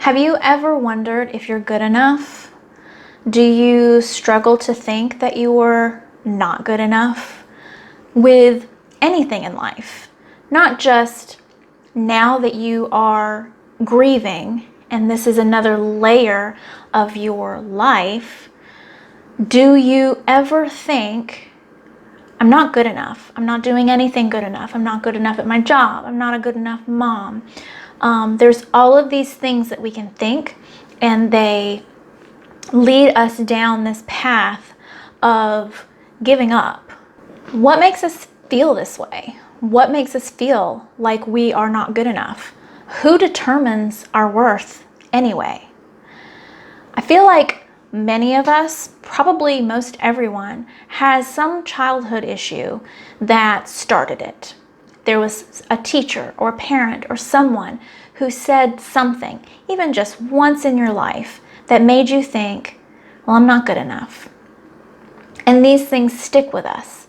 Have you ever wondered if you're good enough? Do you struggle to think that you were not good enough with anything in life? Not just now that you are grieving and this is another layer of your life. Do you ever think, I'm not good enough. I'm not doing anything good enough. I'm not good enough at my job. I'm not a good enough mom. There's all of these things that we can think, and they lead us down this path of giving up. What makes us feel this way? What makes us feel like we are not good enough? Who determines our worth anyway? I feel like many of us, probably most everyone, has some childhood issue that started it. There was a teacher or a parent or someone who said something, even just once in your life, that made you think, well, I'm not good enough. And these things stick with us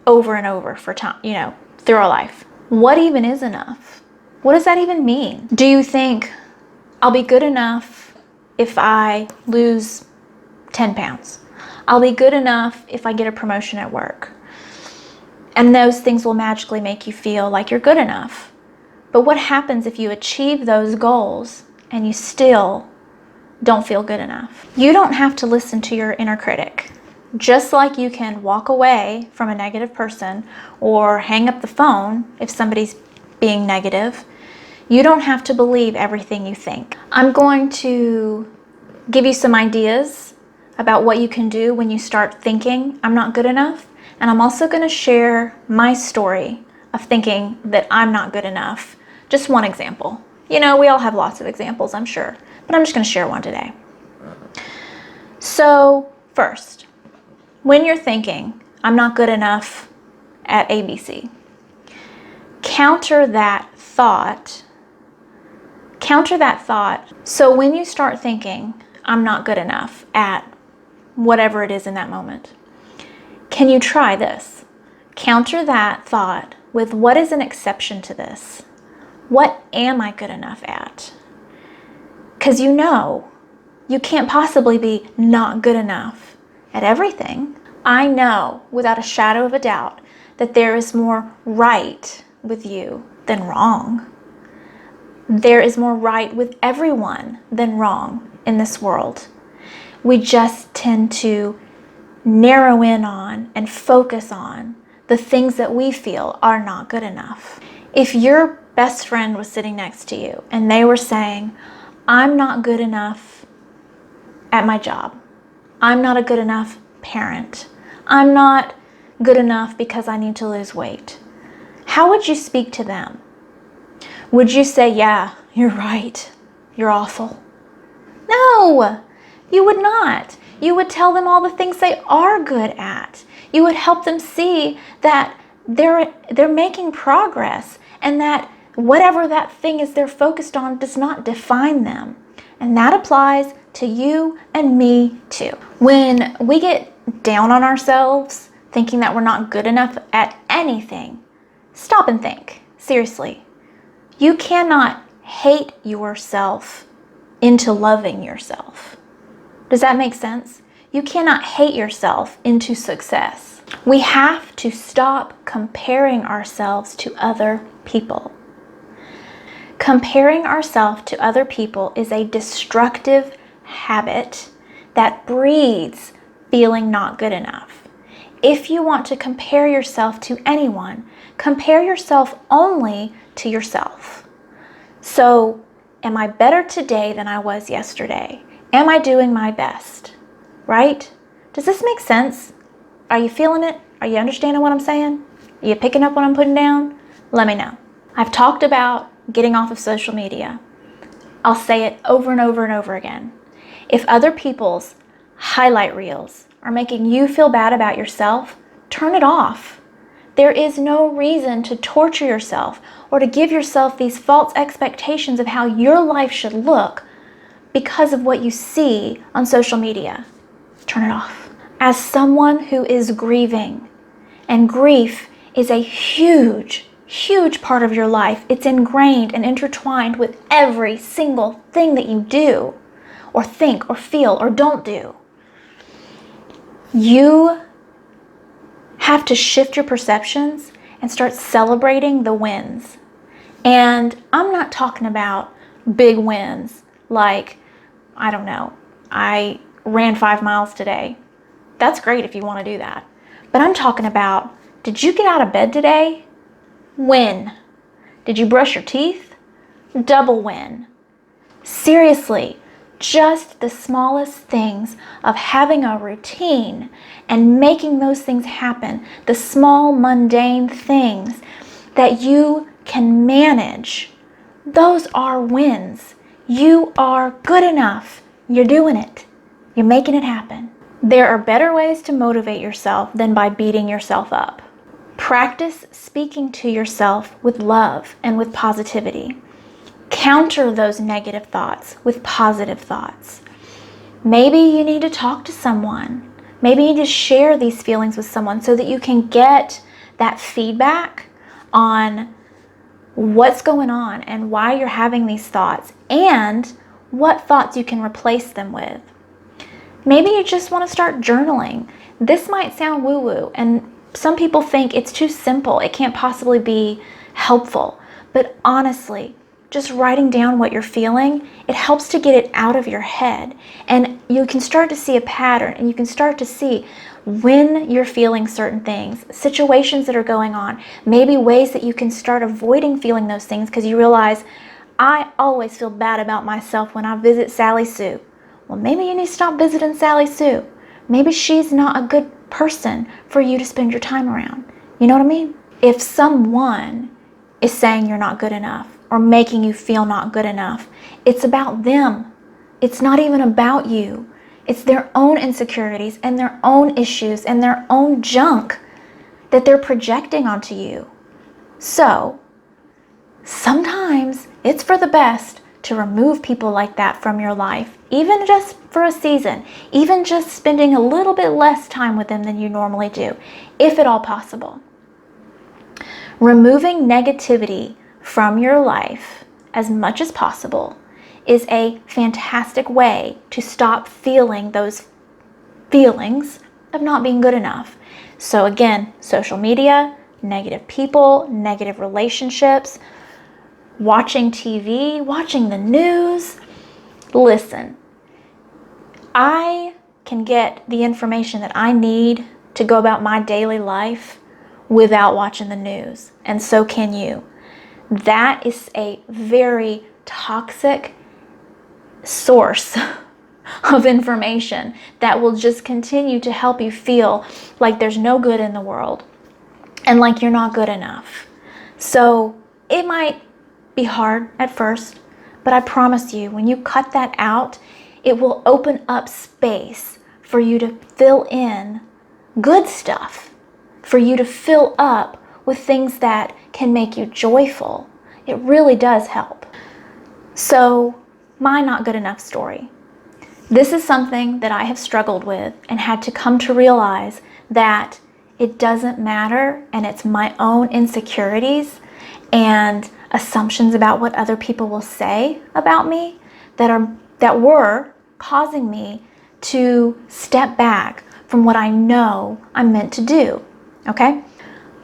over and over for time, through our life. What even is enough? What does that even mean? Do you think I'll be good enough if I lose 10 pounds? I'll be good enough if I get a promotion at work. And those things will magically make you feel like you're good enough. But what happens if you achieve those goals and you still don't feel good enough? You don't have to listen to your inner critic. Just like you can walk away from a negative person or hang up the phone if somebody's being negative, you don't have to believe everything you think. I'm going to give you some ideas about what you can do when you start thinking, I'm not good enough. And I'm also going to share my story of thinking that I'm not good enough. Just one example. We all have lots of examples, I'm sure, but I'm just going to share one today. So first, when you're thinking, I'm not good enough at ABC, counter that thought. So when you start thinking, I'm not good enough at whatever it is in that moment, can you try this? Counter that thought with, what is an exception to this? What am I good enough at? Because you can't possibly be not good enough at everything. I know without a shadow of a doubt that there is more right with you than wrong. There is more right with everyone than wrong in this world. We just tend to narrow in on and focus on the things that we feel are not good enough. If your best friend was sitting next to you and they were saying, I'm not good enough at my job. I'm not a good enough parent. I'm not good enough because I need to lose weight. How would you speak to them? Would you say, yeah, you're right. You're awful? No, you would not. You would tell them all the things they are good at. You would help them see that they're making progress and that whatever that thing is they're focused on does not define them. And that applies to you and me too. When we get down on ourselves, thinking that we're not good enough at anything, stop and think. Seriously. You cannot hate yourself into loving yourself. Does that make sense? You cannot hate yourself into success. We have to stop comparing ourselves to other people. Comparing ourselves to other people is a destructive habit that breeds feeling not good enough. If you want to compare yourself to anyone, compare yourself only to yourself. So, am I better today than I was yesterday? Am I doing my best? Right? Does this make sense? Are you feeling it? Are you understanding what I'm saying? Are you picking up what I'm putting down? Let me know. I've talked about getting off of social media. I'll say it over and over and over again. If other people's highlight reels are making you feel bad about yourself, turn it off. There is no reason to torture yourself or to give yourself these false expectations of how your life should look because of what you see on social media. Turn it off. As someone who is grieving, and grief is a huge, huge part of your life. It's ingrained and intertwined with every single thing that you do or think or feel or don't do. You have to shift your perceptions and start celebrating the wins. And I'm not talking about big wins like, I don't know, I ran 5 miles today. That's great if you want to do that. But I'm talking about, did you get out of bed today? Win. Did you brush your teeth? Double win. Seriously, just the smallest things of having a routine and making those things happen, the small mundane things that you can manage, those are wins. You are good enough. You're doing it. You're making it happen. There are better ways to motivate yourself than by beating yourself up. Practice speaking to yourself with love and with positivity. Counter those negative thoughts with positive thoughts. Maybe you need to talk to someone. Maybe you need to share these feelings with someone so that you can get that feedback on what's going on and why you're having these thoughts and what thoughts you can replace them with. Maybe you just want to start journaling. This might sound woo-woo, and some people think it's too simple. It can't possibly be helpful. But honestly, just writing down what you're feeling, it helps to get it out of your head. And you can start to see a pattern, and you can start to see when you're feeling certain things, situations that are going on, maybe ways that you can start avoiding feeling those things because you realize, I always feel bad about myself when I visit Sally Sue. Well, maybe you need to stop visiting Sally Sue. Maybe she's not a good person for you to spend your time around. You know what I mean? If someone is saying you're not good enough or making you feel not good enough, it's about them. It's not even about you. It's their own insecurities and their own issues and their own junk that they're projecting onto you. So, sometimes it's for the best to remove people like that from your life, even just for a season, even just spending a little bit less time with them than you normally do, if at all possible. Removing negativity from your life as much as possible is a fantastic way to stop feeling those feelings of not being good enough. So again, social media, negative people, negative relationships, watching TV, watching the news. Listen, I can get the information that I need to go about my daily life without watching the news, and so can you. That is a very toxic source of information that will just continue to help you feel like there's no good in the world and like you're not good enough. So it might be hard at first, but I promise you, when you cut that out, it will open up space for you to fill in good stuff, for you to fill up with things that can make you joyful. It really does help. So, my not good enough story. This is something that I have struggled with and had to come to realize that it doesn't matter, and it's my own insecurities and assumptions about what other people will say about me that were causing me to step back from what I know I'm meant to do. Okay?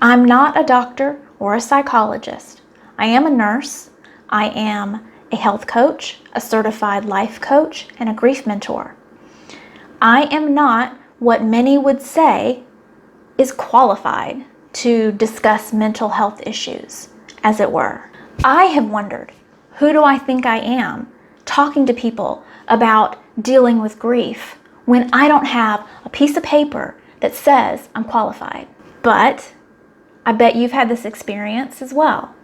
I'm not a doctor or a psychologist. I am a nurse. I am a health coach, a certified life coach, and a grief mentor. I am not what many would say is qualified to discuss mental health issues, as it were. I have wondered, who do I think I am talking to people about dealing with grief when I don't have a piece of paper that says I'm qualified? But I bet you've had this experience as well.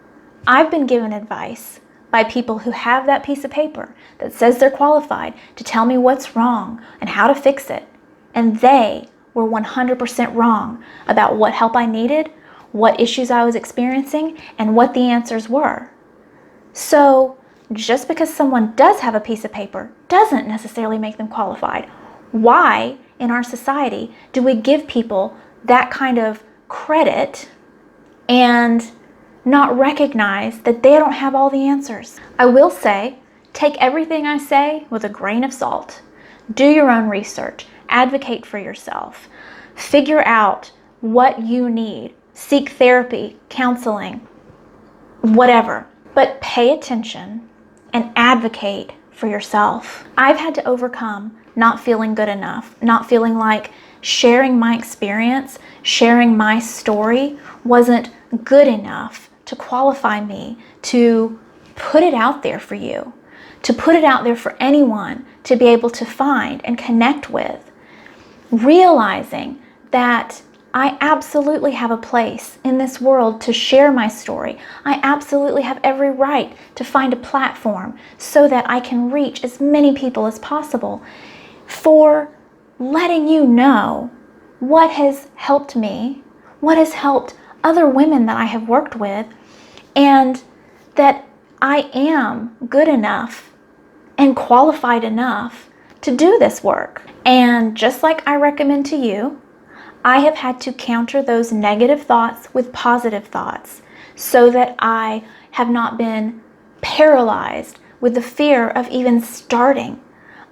I've been given advice by people who have that piece of paper that says they're qualified to tell me what's wrong and how to fix it. And they were 100% wrong about what help I needed, what issues I was experiencing, and what the answers were. So just because someone does have a piece of paper doesn't necessarily make them qualified. Why in our society do we give people that kind of credit and not recognize that they don't have all the answers. I will say, take everything I say with a grain of salt. Do your own research. Advocate for yourself. Figure out what you need. Seek therapy, counseling, whatever. But pay attention and advocate for yourself. I've had to overcome not feeling good enough, not feeling like sharing my experience, sharing my story wasn't good enough to qualify me to put it out there for you, to put it out there for anyone to be able to find and connect with. Realizing that I absolutely have a place in this world to share my story. I absolutely have every right to find a platform so that I can reach as many people as possible, for letting you know what has helped me, what has helped other women that I have worked with, and that I am good enough and qualified enough to do this work. And just like I recommend to you, I have had to counter those negative thoughts with positive thoughts so that I have not been paralyzed with the fear of even starting,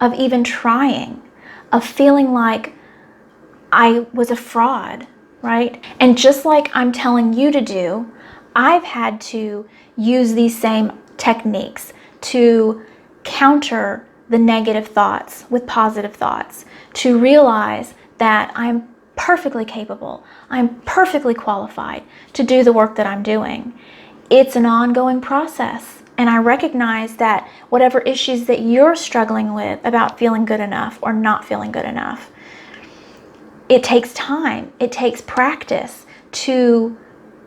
of even trying, of feeling like I was a fraud, right? And just like I'm telling you to do, I've had to use these same techniques to counter the negative thoughts with positive thoughts, to realize that I'm perfectly capable, I'm perfectly qualified to do the work that I'm doing. It's an ongoing process, and I recognize that whatever issues that you're struggling with about feeling good enough or not feeling good enough, it takes time, it takes practice to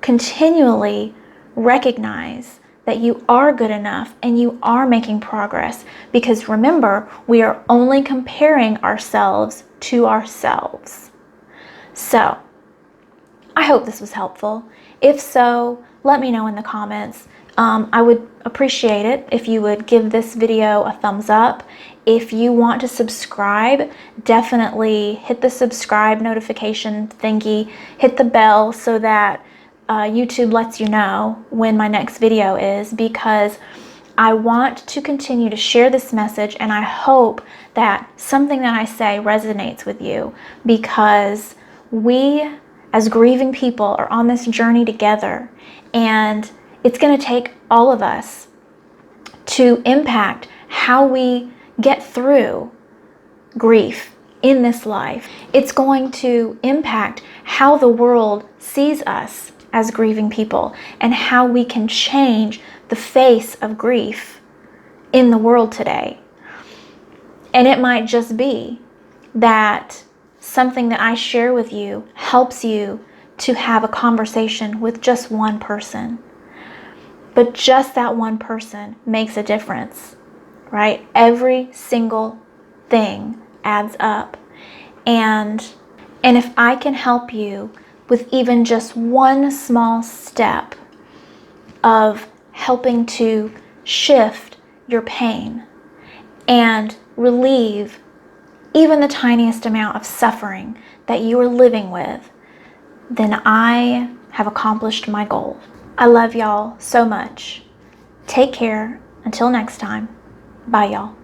continually recognize that you are good enough and you are making progress. Because remember, we are only comparing ourselves to ourselves. So, I hope this was helpful. If so, let me know in the comments. I would appreciate it if you would give this video a thumbs up. If you want to subscribe, definitely hit the subscribe notification thingy, hit the bell so that YouTube lets you know when my next video is, because I want to continue to share this message, and I hope that something that I say resonates with you, because we as grieving people are on this journey together, and it's going to take all of us to impact how we get through grief in this life. It's going to impact how the world sees us as grieving people and how we can change the face of grief in the world today. And it might just be that something that I share with you helps you to have a conversation with just one person. But just that one person makes a difference, right? Every single thing adds up. And if I can help you with even just one small step of helping to shift your pain and relieve even the tiniest amount of suffering that you are living with, then I have accomplished my goal. I love y'all so much. Take care. Until next time. Bye, y'all.